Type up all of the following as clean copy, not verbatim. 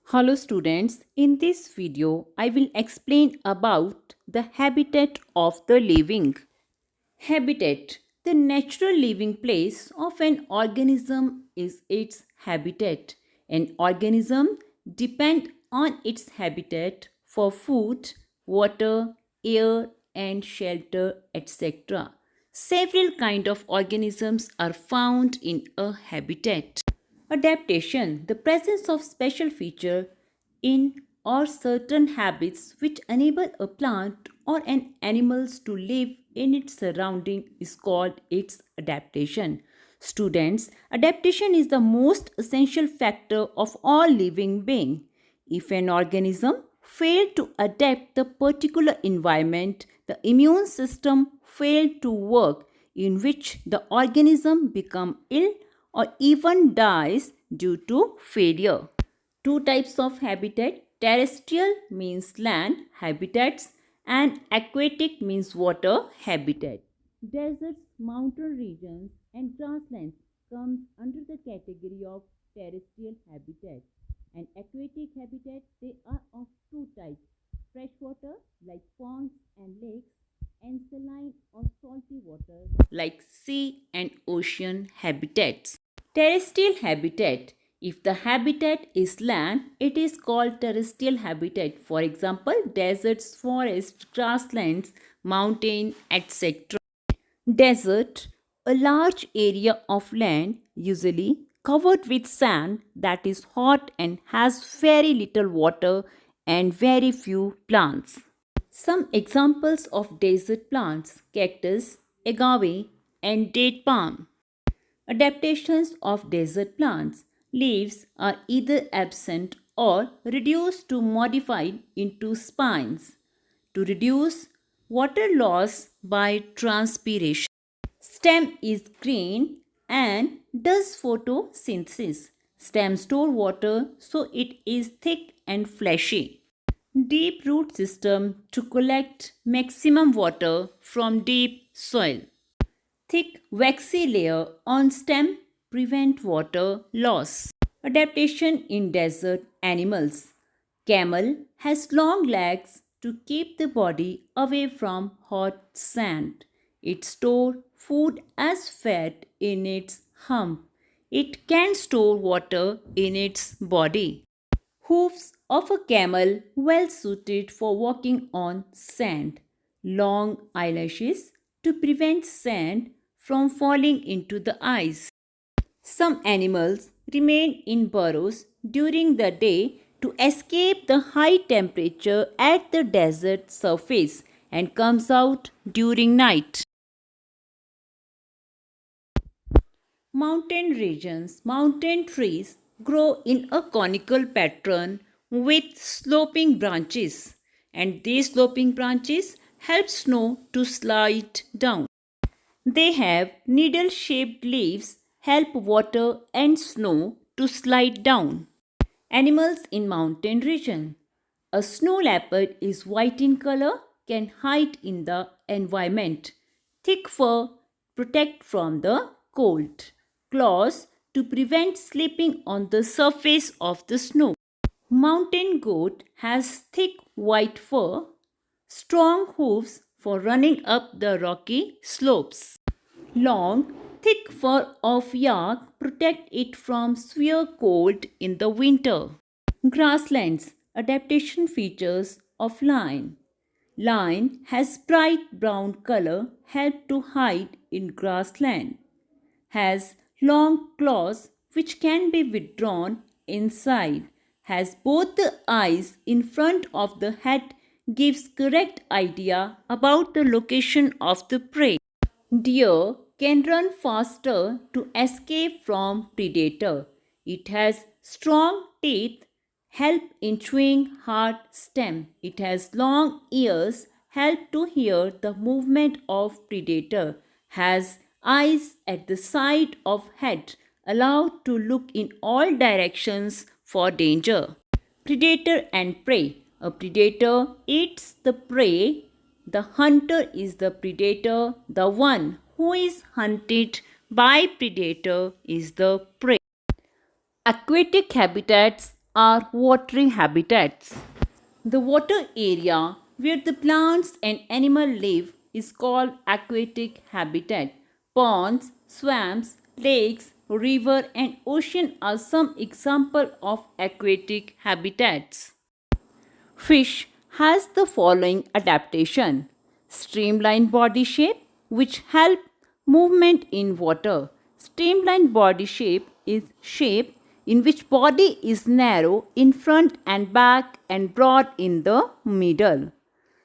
Hello students, in this video I will explain about the habitat of the living. Habitat. The natural living place of an organism is its habitat. An organism depends on its habitat for food, water, air and shelter, etc. Several kinds of organisms are found in a habitat. Adaptation, the presence of special feature in or certain habits which enable a plant or an animals to live in its surrounding is called its adaptation. Students, adaptation is the most essential factor of all living being. If an organism failed to adapt the particular environment, the immune system failed to work, in which the organism become ill or even dies due to failure. Two types of habitat: terrestrial means land habitats and aquatic means water habitat. Deserts, mountain regions and grasslands comes under the category of terrestrial habitat. And aquatic habitat, they are of two types: freshwater like ponds and lakes, and saline or salty water like sea and ocean habitats. Terrestrial habitat. If the habitat is land, it is called terrestrial habitat. For example, deserts, forests, grasslands, mountain, etc. Desert, a large area of land usually covered with sand that is hot and has very little water and very few plants. Some examples of desert plants: cactus, agave, and date palm. Adaptations of desert plants. Leaves are either absent or reduced to modified into spines to reduce water loss by transpiration. Stem is green and does photosynthesis. Stem store water so it is thick and fleshy. Deep root system to collect maximum water from deep soil. Thick waxy layer on stem prevent water loss. Adaptation in desert animals. Camel has long legs to keep the body away from hot sand. It stores food as fat in its hump. It can store water in its body. Hoofs of a camel well suited for walking on sand. Long eyelashes to prevent sand from falling into the eyes. Some animals remain in burrows during the day to escape the high temperature at the desert surface and comes out during night. Mountain regions. Mountain trees grow in a conical pattern with sloping branches, and these sloping branches help snow to slide down. They have needle-shaped leaves help water and snow to slide down. Animals in mountain region. A snow leopard is white in color, can hide in the environment. Thick fur protect from the cold. Claws to prevent slipping on the surface of the snow. Mountain goat has thick white fur, strong hooves for running up the rocky slopes. Long, thick fur of yak protect it from severe cold in the winter. Grasslands. Adaptation features of lion. Lion has bright brown color help to hide in grassland. Has long claws which can be withdrawn inside. Has both the eyes in front of the head, gives correct idea about the location of the prey. Deer can run faster to escape from predator. It has strong teeth, help in chewing hard stem. It has long ears, help to hear the movement of predator. Has eyes at the side of head, allowed to look in all directions for danger. Predator and prey. A predator eats the prey. The hunter is the predator. The one who is hunted by predator is the prey. Aquatic habitats are watery habitats. The water area where the plants and animals live is called aquatic habitat. Ponds, swamps, lakes, river and ocean are some examples of aquatic habitats. Fish has the following adaptation: streamlined body shape, which help movement in water. Streamlined body shape is shape in which body is narrow in front and back and broad in the middle.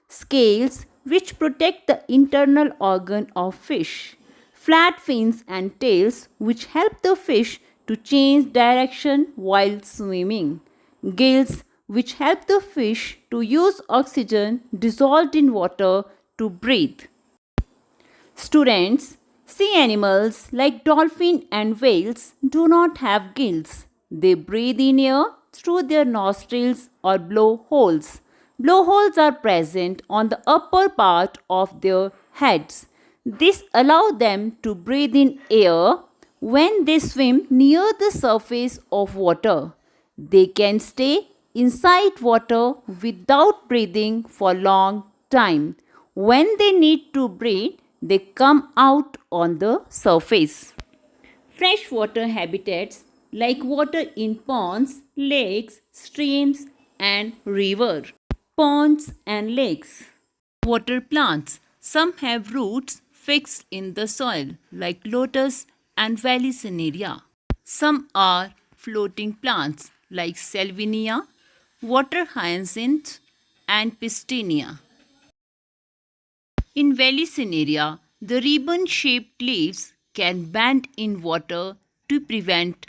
Scales which protect the internal organ of fish. Flat fins and tails which help the fish to change direction while swimming. Gills which help the fish to use oxygen dissolved in water to breathe. Students, sea animals like dolphin and whales do not have gills. They breathe in air through their nostrils or blowholes. Blowholes are present on the upper part of their heads. This allows them to breathe in air when they swim near the surface of water. They can stay inside water without breathing for long time. When they need to breathe, they come out on the surface. Freshwater habitats like water in ponds, lakes, streams, and river. Ponds and lakes. Water plants. Some have roots fixed in the soil like lotus and Vallisneria. Some are floating plants like Salvinia, water hyacinth, and Pistinia. In Vallisneria, the ribbon-shaped leaves can bend in water to prevent.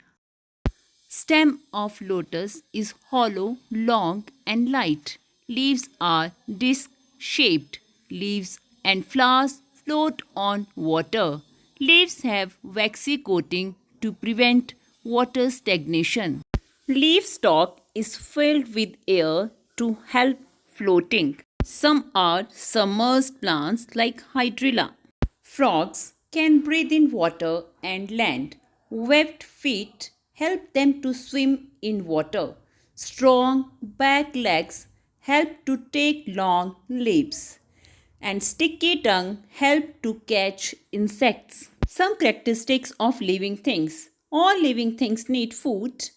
Stem of lotus is hollow, long and light. Leaves are disc-shaped. Leaves and flowers float on water. Leaves have waxy coating to prevent water stagnation. Leaf stalk is filled with air to help floating. Some are submerged plants like Hydrilla. Frogs can breathe in water and land. Webbed feet help them to swim in water. Strong back legs help to take long leaps. And sticky tongue help to catch insects. Some characteristics of living things. All living things need food,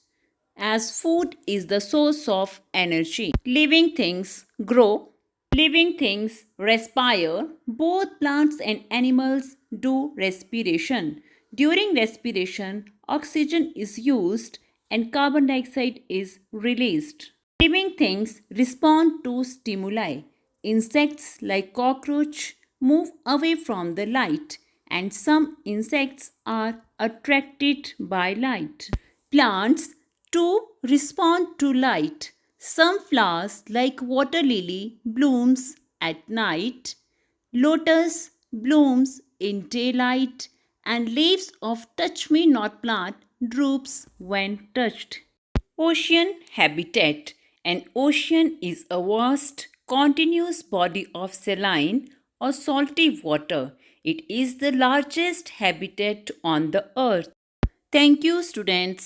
as food is the source of energy. Living things grow. Living things respire. Both plants and animals do respiration. During respiration, oxygen is used and carbon dioxide is released. Living things respond to stimuli. Insects like cockroach move away from the light, and some insects are attracted by light. Plants too respond to light. Some flowers like water lily blooms at night, lotus blooms in daylight, and leaves of touch-me-not plant droops when touched. Ocean habitat. An ocean is a vast, continuous body of saline or salty water. It is the largest habitat on the earth. Thank you, students.